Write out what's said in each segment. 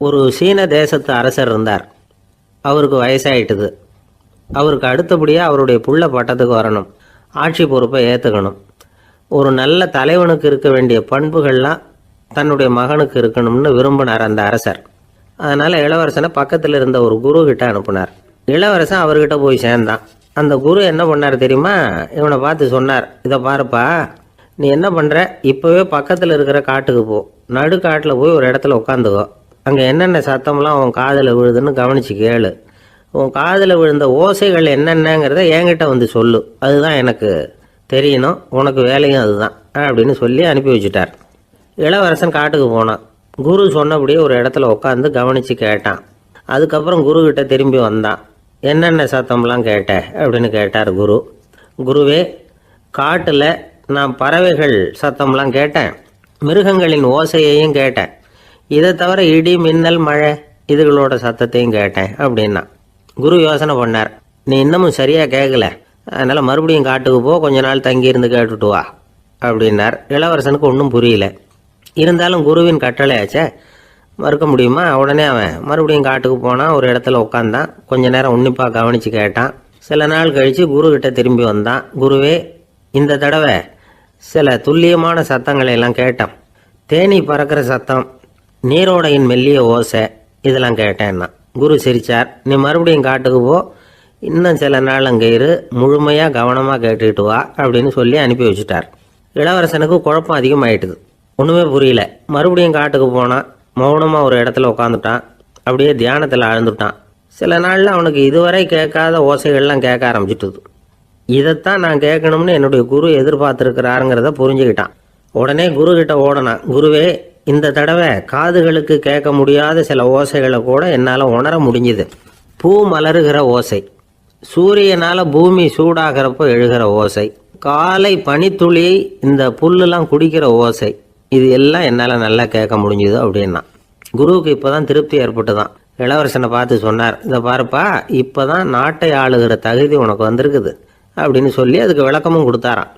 ஒரு சீன தேசத்து அரசர் இருந்தார். அவருக்கு வயசாயிட்டுது. அவருக்கு அடுத்தபடியாக அவருடைய புள்ள பட்டத்துக்கு வரணும், ஆட்சி பொறுப்பை ஏற்றுக்கணும். ஒரு நல்ல தலைவனுக்கு இருக்க வேண்டிய பண்புகள்லாம் தன்னுடைய மகனுக்கு இருக்கணும்னு விரும்பினார் அந்த அரசர். அதனால் இளவரசனை பக்கத்தில் இருந்த ஒரு குரு கிட்ட அனுப்புனார். இளவரசன் அவர்கிட்ட போய் சேர்ந்தான். அந்த குரு என்ன பண்ணார் தெரியுமா? இவனை பார்த்து சொன்னார், இதை பாருப்பா, நீ என்ன பண்ணுற, இப்போவே பக்கத்தில் இருக்கிற காட்டுக்கு போ, நடுக்காட்டில் போய் ஒரு இடத்துல உட்காந்துக்கோ. அங்கே என்னென்ன சத்தம்லாம் உன் காதில் விழுதுன்னு கவனித்து கேளு. உன் காதில் விழுந்த ஓசைகள் என்னென்னங்கிறத என்கிட்ட வந்து சொல்லு, அதுதான் எனக்கு தெரியணும், உனக்கு வேலையும் அதுதான் அப்படின்னு சொல்லி அனுப்பி வச்சுட்டார். இளவரசன் காட்டுக்கு போனான். குரு சொன்னபடியே ஒரு இடத்துல உட்காந்து கவனித்து கேட்டான். அதுக்கப்புறம் குருக்கிட்ட திரும்பி வந்தான். என்னென்ன சத்தம்லாம் கேட்ட அப்படின்னு கேட்டார் குரு. குருவே, காட்டில் நான் பறவைகள் சத்தம்லாம் கேட்டேன், மிருகங்களின் ஓசையையும் கேட்டேன், இதை தவிர இடி மின்னல் மழை இதுகளோட சத்தத்தையும் கேட்டேன் அப்படின்னா. குரு யோசனை பண்ணார், நீ இன்னமும் சரியாக கேட்கல, அதனால் மறுபடியும் காட்டுக்கு போ, கொஞ்ச நாள் தங்கியிருந்து கேட்டுட்டு வா அப்படின்னார். இளவரசனுக்கு ஒன்றும் புரியல. இருந்தாலும் குருவின் கட்டளையாச்சே, மறுக்க முடியுமா? உடனே அவன் மறுபடியும் காட்டுக்கு போனான். ஒரு இடத்துல உட்காந்தான். கொஞ்ச நேரம் உன்னிப்பாக கவனித்து கேட்டான். சில நாள் கழித்து குருக்கிட்ட திரும்பி வந்தான். குருவே, இந்த தடவை சில துல்லியமான சத்தங்களை எல்லாம் கேட்டான். தேனி பறக்கிற சத்தம், நீரோடையின் மெல்லிய ஓசை, இதெல்லாம் கேட்டேன்னா. குரு சிரிச்சார். நீ மறுபடியும் காட்டுக்கு போ, இன்னும் சில நாள் அங்கே இரு, முழுமையாக கவனமாக கேட்டுக்கிட்டு வா அப்படின்னு சொல்லி அனுப்பி வச்சுட்டார். இளவரசனுக்கு குழப்பம் அதிகமாயிட்டுது. ஒன்றுமே புரியல. மறுபடியும் காட்டுக்கு போனான். மௌனமாக ஒரு இடத்துல உட்காந்துட்டான். அப்படியே தியானத்தில் ஆழ்ந்துட்டான். சில நாளில் அவனுக்கு இதுவரை கேட்காத ஓசைகள்லாம் கேட்க ஆரம்பிச்சிட்டுது. இதைத்தான் நான் கேட்கணும்னு என்னுடைய குரு எதிர்பார்த்துருக்கிறாருங்கிறத புரிஞ்சுக்கிட்டான். உடனே குரு கிட்ட ஓடனான். குருவே, இந்த தடவை காதுகளுக்கு கேட்க முடியாத சில ஓசைகளை கூட என்னால் உணர முடிஞ்சுது. பூ மலருகிற ஓசை, சூரியனால் பூமி சூடாகிறப்போ எழுகிற ஓசை, காலை பனித்துளி இந்த புல்லுலாம் குடிக்கிற ஓசை, இது எல்லாம் என்னால் நல்லா கேட்க முடிஞ்சுது அப்படின்னா. குருவுக்கு இப்போ தான் திருப்தி ஏற்பட்டு தான். இளவரசனை பார்த்து சொன்னார், இதை பாருப்பா, இப்போ தான் நாட்டை ஆளுகிற தகுதி உனக்கு வந்திருக்குது அப்படின்னு சொல்லி அதுக்கு விளக்கமும் கொடுத்தாராம்.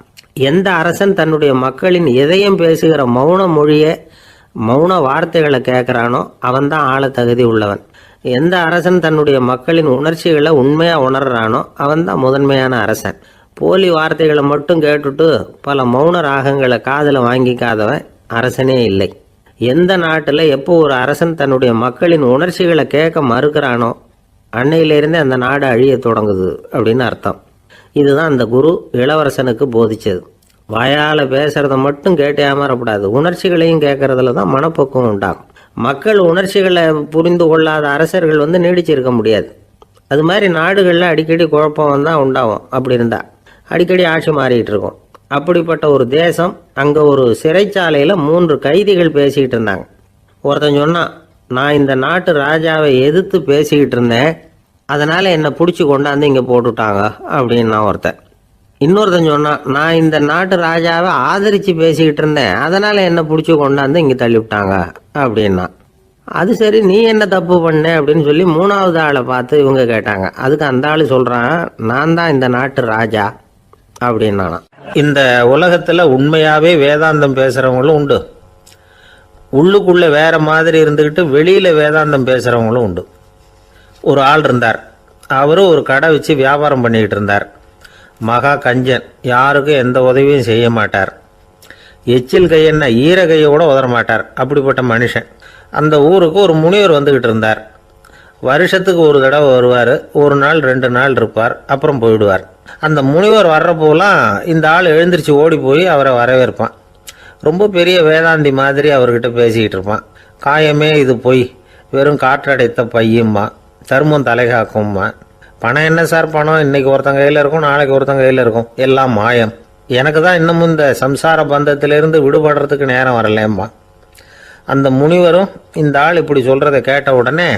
எந்த அரசன் தன்னுடைய மக்களின் எதையும் பேசுகிற மௌன மொழியை, மௌன வார்த்தைகளை கேட்குறானோ அவன் தான் ஆள தகுதி உள்ளவன். எந்த அரசன் தன்னுடைய மக்களின் உணர்ச்சிகளை உண்மையாக உணர்றானோ அவன் தான் முதன்மையான அரசன். போலி வார்த்தைகளை மட்டும் கேட்டுட்டு பல மௌன ராகங்களை காதில் வாங்கிக்காதவன் அரசனே இல்லை. எந்த நாட்டில் எப்போ ஒரு அரசன் தன்னுடைய மக்களின் உணர்ச்சிகளை கேட்க மறுக்கிறானோ அன்னையிலேருந்தே அந்த நாடு அழிய தொடங்குது அப்படின்னு அர்த்தம். இதுதான் அந்த குரு இளவரசனுக்கு போதிச்சது. வாயால் பேசுகிறத மட்டும் கேட்டு ஏமாறக்கூடாது, உணர்ச்சிகளையும் கேட்கறதுல தான் மனப்பக்குவம் உண்டாகும். மக்கள் உணர்ச்சிகளை புரிந்து கொள்ளாத அரசர்கள் நீடிச்சிருக்க முடியாது. அது மாதிரி நாடுகளில் அடிக்கடி குழப்பம் தான் உண்டாகும். அப்படி இருந்தால் அடிக்கடி ஆட்சி மாறிக்கிட்டு இருக்கும். அப்படிப்பட்ட ஒரு தேசம், அங்கே ஒரு சிறைச்சாலையில் 3 கைதிகள் பேசிக்கிட்டு இருந்தாங்க. ஒருத்தன் சொன்னான், நான் இந்த நாட்டு ராஜாவை எதிர்த்து பேசிக்கிட்டு இருந்தேன், அதனால் என்னை பிடிச்சி கொண்டாந்து இங்கே போட்டுட்டாங்க அப்படின்னா ஒருத்தன். இன்னொருத்தன் சொன்னான், நான் இந்த நாட்டு ராஜாவை ஆதரித்து பேசிக்கிட்டு இருந்தேன், அதனால் என்னை பிடிச்சி கொண்டாந்து இங்கே தள்ளிவிட்டாங்க அப்படின்னா. அது சரி, நீ என்ன தப்பு பண்ண அப்படின்னு சொல்லி 3வது ஆளை பார்த்து இவங்க கேட்டாங்க. அதுக்கு அந்த ஆள் சொல்கிறான், நான் தான் இந்த நாட்டு ராஜா அப்படின்னா. இந்த உலகத்தில் உண்மையாகவே வேதாந்தம் பேசுகிறவங்களும் உண்டு, உள்ளுக்குள்ளே வேற மாதிரி இருந்துக்கிட்டு வெளியில் வேதாந்தம் பேசுகிறவங்களும் உண்டு. ஒரு ஆள் இருந்தார். அவரும் ஒரு கடை வச்சு வியாபாரம் பண்ணிக்கிட்டு இருந்தார். மகா கஞ்சன், யாருக்கும் எந்த உதவியும் செய்ய மாட்டார். எச்சில் கையென்ன ஈர கையை கூட உதற மாட்டார். அப்படிப்பட்ட மனுஷன். அந்த ஊருக்கு ஒரு முனிவர் வந்துக்கிட்டு இருந்தார். வருஷத்துக்கு ஒரு தடவை வருவார். ஒரு நாள் 2 நாள் இருப்பார், அப்புறம் போயிடுவார். அந்த முனிவர் வர்றப்போலாம் இந்த ஆள் எழுந்திரிச்சு ஓடி போய் அவரை வரவேற்பான். ரொம்ப பெரிய வேதாந்தி மாதிரி அவர்கிட்ட பேசிக்கிட்டு இருப்பான். காயமே இது பொய், வெறும் காற்றடைத்த பையும்மா, தர்மம் தலைகாக்கும்மா, பணம் என்ன சார் பணம், இன்னைக்கு ஒருத்தன் கையில் இருக்கும், நாளைக்கு ஒருத்தன் கையில் இருக்கும், எல்லாம் மாயம், எனக்கு தான் இன்னமும் இந்த சம்சார பந்தத்திலிருந்து விடுபடுறதுக்கு நேரம் வரலேம்மா. அந்த முனிவரும் இந்த ஆள் இப்படி சொல்கிறத கேட்ட உடனே,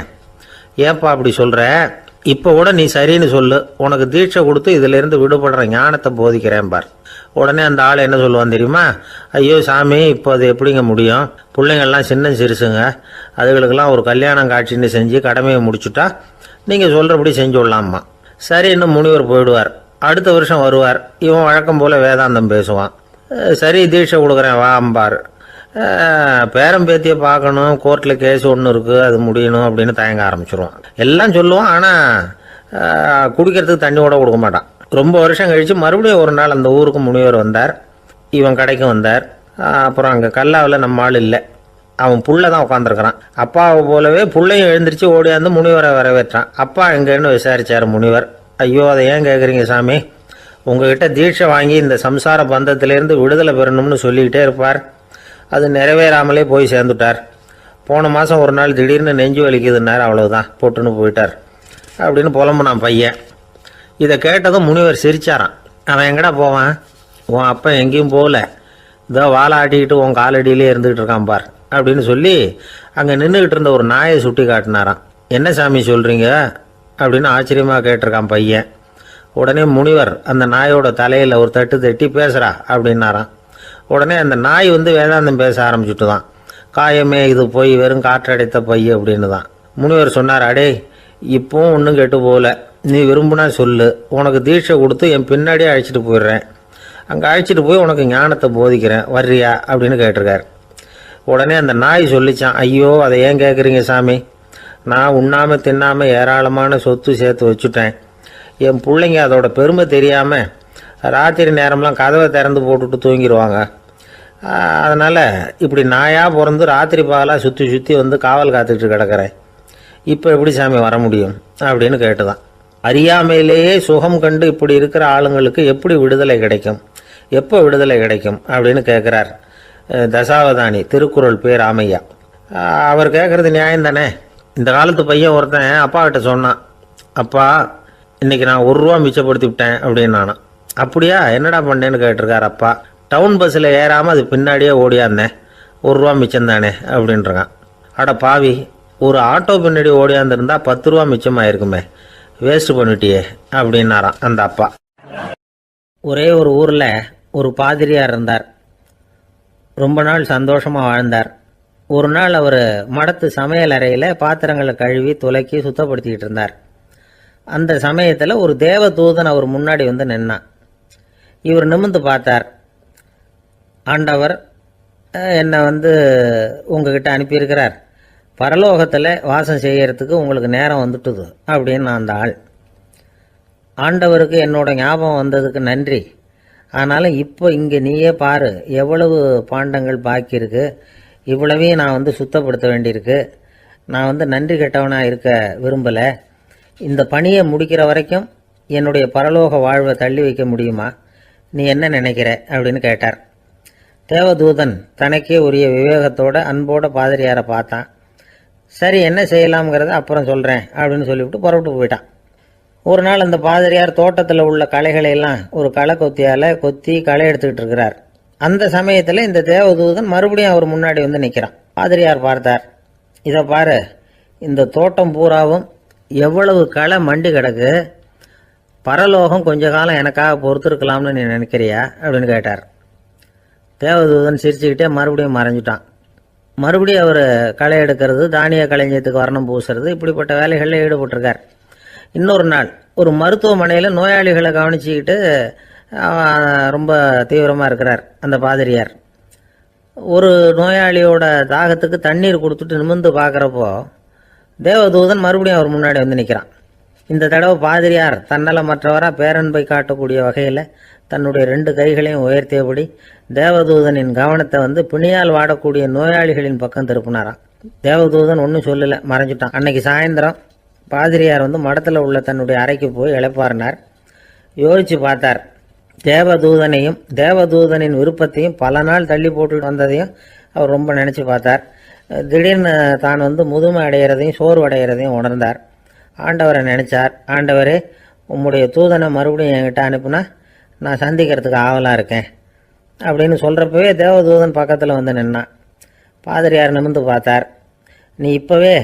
ஏப்பா அப்படி சொல்கிற, இப்போ கூட நீ சரின்னு சொல்லு, உனக்கு தீட்சை கொடுத்து இதிலேருந்து விடுபடுற ஞானத்தை போதிக்கிறேன் பார். உடனே அந்த ஆள் என்ன சொல்லுவான் தெரியுமா? ஐயோ சாமி, இப்போ அது எப்படிங்க முடியும், பிள்ளைங்கள்லாம் சின்ன சிறுசுங்க, அதுகளுக்கெல்லாம் ஒரு கல்யாணம் காட்சின்னு செஞ்சு கடமையை முடிச்சுட்டா நீங்கள் சொல்கிறபடி செஞ்சு விடலாமா. சரி, இன்னும் முனிவர் போயிடுவார். அடுத்த வருஷம் வருவார். இவன் வழக்கம் போல் வேதாந்தம் பேசுவான். சரி, தீட்சை கொடுக்குறேன் வா அம்பார். பேரம்பேத்தியை பார்க்கணும், கோர்ட்டில் கேஸ் ஒன்று இருக்குது, அது முடியணும் அப்படின்னு தயங்க ஆரம்பிச்சிருவான். எல்லாம் சொல்லுவான், ஆனால் குடிக்கிறதுக்கு தண்ணி கூட கொடுக்க மாட்டான். ரொம்ப வருஷம் கழித்து மறுபடியும் ஒரு நாள் அந்த ஊருக்கு முனிவர் வந்தார். இவன் கடைக்கு வந்தார். அப்புறம் அங்கே கல்லாவில் நம்ம ஆள் இல்லை, அவன் புள்ள தான் உட்காந்துருக்கிறான். அப்பாவை போலவே புள்ளையும் எழுந்திரிச்சு ஓடியாந்து முனிவரை வரவேற்றான். அப்பா எங்கேன்னு விசாரித்தார் முனிவர். ஐயோ, அதை ஏன் கேட்குறீங்க சாமி, உங்ககிட்ட தீட்சை வாங்கி இந்த சம்சார பந்தத்திலேருந்து விடுதலை பெறணும்னு சொல்லிக்கிட்டே இருப்பார். அது நிறைவேறாமலே போய் சேர்ந்துட்டார். போன மாதம் ஒரு நாள் திடீர்னு நெஞ்சு வலிக்குதுன்னார், அவ்வளோதான் போட்டுன்னு போயிட்டார் அப்படின்னு புலம்புனான் பையன். இதை கேட்டதும் முனிவர் சிரிச்சாரான். அவன் எங்கடா போவான், உன் அப்பா எங்கேயும் போகல, இதோ வாழை ஆட்டிக்கிட்டு உன் காலடியிலே இருந்துக்கிட்டு இருக்கான் பார் அப்படின்னு சொல்லி அங்கே நின்றுக்கிட்டு இருந்த ஒரு நாயை சுட்டி காட்டினாரான். என்ன சாமி சொல்கிறீங்க அப்படின்னு ஆச்சரியமாக கேட்டிருக்கான் பையன். உடனே முனிவர் அந்த நாயோட தலையில் ஒரு தட்டு தட்டி பேசுகிறா அப்படின்னாரான். உடனே அந்த நாய் வேதாந்தம் பேச ஆரம்பிச்சுட்டு தான். காயமே இது போய் வெறும் காற்றடைத்த பைய அப்படின்னு தான். முனிவர் சொன்னார், அடே இப்போவும் ஒன்றும் கெட்டு போகல, நீ விரும்புனா சொல்லு, உனக்கு தீட்சை கொடுத்து என் பின்னாடியே அழைச்சிட்டு போயிடுறேன், அங்கே அழைச்சிட்டு போய் உனக்கு ஞானத்தை போதிக்கிறேன், வர்றியா அப்படின்னு கேட்டிருக்கார். உடனே அந்த நாய் சொல்லிச்சான், ஐயோ அதை ஏன் கேட்குறீங்க சாமி, நான் உண்ணாமல் தின்னாமல் ஏராளமான சொத்து சேர்த்து வச்சுட்டேன். என் பிள்ளைங்க அதோட பெருமை தெரியாமல் ராத்திரி நேரம்லாம் கதவை திறந்து போட்டுட்டு தூங்கிடுவாங்க. அதனால் இப்படி நாயாக பிறந்து ராத்திரி பகலாக சுற்றி சுற்றி காவல் காத்துக்கிட்டு கிடக்கிறேன். இப்போ எப்படி சாமி வர முடியும் அப்படின்னு கேட்டுதான். அறியாமையிலேயே சுகம் கண்டு இப்படி இருக்கிற ஆளுங்களுக்கு எப்படி விடுதலை கிடைக்கும், எப்போ விடுதலை கிடைக்கும் அப்படின்னு கேட்குறார் தசாவதானி, திருக்குறள் பேர் ராமையா. அவர் கேட்குறது நியாயம் தானே. இந்த காலத்து பையன் ஒருத்தன் அப்பா கிட்ட சொன்னான், அப்பா இன்றைக்கி நான் 1 ரூபா மிச்சப்படுத்தி விட்டேன் அப்படின்னு நானான். அப்படியா, என்னடா பண்ணேன்னு கேட்டிருக்கார் அப்பா. டவுன் பஸ்ஸில் ஏறாமல் அது பின்னாடியே ஓடியாந்தேன், 1 ரூபா மிச்சம் தானே அப்படின்றான். அட பாவி, ஒரு ஆட்டோ பின்னாடி ஓடியாந்துருந்தா 10 ரூபா மிச்சமாயிருக்குமே, வேஸ்ட் பண்ணிட்டியே அப்படின்னாரான் அந்த அப்பா. ஒரே ஒரு ஊரில் ஒரு பாதிரியார் இருந்தார். ரொம்ப நாள் சந்தோஷமாக வாழ்ந்தார். ஒரு நாள் அவர் மடத்து சமையல் அறையில் பாத்திரங்களை கழுவி துலக்கி சுத்தப்படுத்திக்கிட்டு இருந்தார். அந்த சமயத்தில் ஒரு தேவதூதன் அவர் முன்னாடி நின்னான். இவர் நிமிர்ந்து பார்த்தார். ஆண்டவர் என்னை உங்ககிட்ட அனுப்பியிருக்கிறார், பரலோகத்தில் வாசம் செய்யறதுக்கு உங்களுக்கு நேரம் வந்துட்டுது அப்படின்னு அந்த ஆள். ஆண்டவருக்கு என்னோட ஞாபகம் வந்ததுக்கு நன்றி. ஆனாலும் இப்போ இங்கே நீயே பாரு, எவ்வளவு பாண்டங்கள் பாக்கி இருக்கு, இவ்வளவையும் நான் சுத்தப்படுத்த வேண்டியிருக்கு. நான் நன்றி கெட்டவனாக இருக்க விரும்பலை. இந்த பணியை முடிக்கிற வரைக்கும் என்னுடைய பரலோக வாழ்வை தள்ளி வைக்க முடியுமா, நீ என்ன நினைக்கிற அப்படின்னு கேட்டார். தேவதூதன் தனக்கே உரிய விவேகத்தோட அன்போட பாதிரியாரை பார்த்தான். சரி, என்ன செய்யலாம்ங்கிறத அப்புறம் சொல்கிறேன் அப்படின்னு சொல்லிவிட்டு புறப்பட்டு போயிட்டான். ஒரு நாள் அந்த பாதிரியார் தோட்டத்தில் உள்ள களைகளை எல்லாம் ஒரு களை கொத்தியால் கொத்தி களை எடுத்துக்கிட்டு இருக்கிறார். அந்த சமயத்தில் இந்த தேவதூதன் மறுபடியும் அவர் முன்னாடி நிற்கிறான். பாதிரியார் பார்த்தார். இதை பாரு, இந்த தோட்டம் பூராவும் எவ்வளவு களை மண்டி கிடக்கு, பரலோகம் கொஞ்ச காலம் எனக்காக பொறுத்திருக்கலாம்னு நீ நினைக்கிறியா அப்படின்னு கேட்டார். தேவதூதன் சிரிச்சுக்கிட்டே மறுபடியும் மறைஞ்சிட்டான். மறுபடியும் அவர் களை எடுக்கிறது, தானிய களஞ்சியத்துக்கு வர்ணம் பூசுறது, இப்படிப்பட்ட வேலைகளில் ஈடுபட்டிருக்கார். இன்னொரு நாள் ஒரு மருத்துவமனையில் நோயாளிகளை கவனிச்சுக்கிட்டு ரொம்ப தீவிரமாக இருக்கிறார் அந்த பாதிரியார். ஒரு நோயாளியோட தாகத்துக்கு தண்ணீர் கொடுத்துட்டு நிமிர்ந்து பார்க்குறப்போ தேவதூதன் மறுபடியும் அவர் முன்னாடி நிற்கிறான். இந்த தடவை பாதிரியார் தன்னலமற்றவராக பேரன்பை காட்டக்கூடிய வகையில் தன்னுடைய 2 கைகளையும் உயர்த்தியபடி தேவதூதனின் கவனத்தை பிணியால் வாடக்கூடிய நோயாளிகளின் பக்கம் திருப்பினாராம். தேவதூதன் ஒன்றும் சொல்லலை, மறைஞ்சிட்டான். அன்னைக்கு சாயந்தரம் பாதிரியார் மடத்தில் உள்ள தன்னுடைய அறைக்கு போய் இளைப்பாறினார். யோசித்து பார்த்தார். தேவதூதனையும் தேவதூதனின் விருப்பத்தையும் பல நாள் தள்ளி போட்டு வந்ததையும் அவர் ரொம்ப நினச்சி பார்த்தார். திடீர்னு தான் முதுமை அடைகிறதையும் சோர்வு அடைகிறதையும் உணர்ந்தார். ஆண்டவரை நினச்சார். ஆண்டவரே, உம்முடைய தூதனை மறுபடியும் என்கிட்ட அனுப்புனா நான் சந்திக்கிறதுக்கு ஆவலாக இருக்கேன் அப்படின்னு சொல்கிறப்பவே தேவதூதன் பக்கத்தில் நின்னான். பாதிரியார் நிமிர்ந்து பார்த்தார். நீ இப்போவே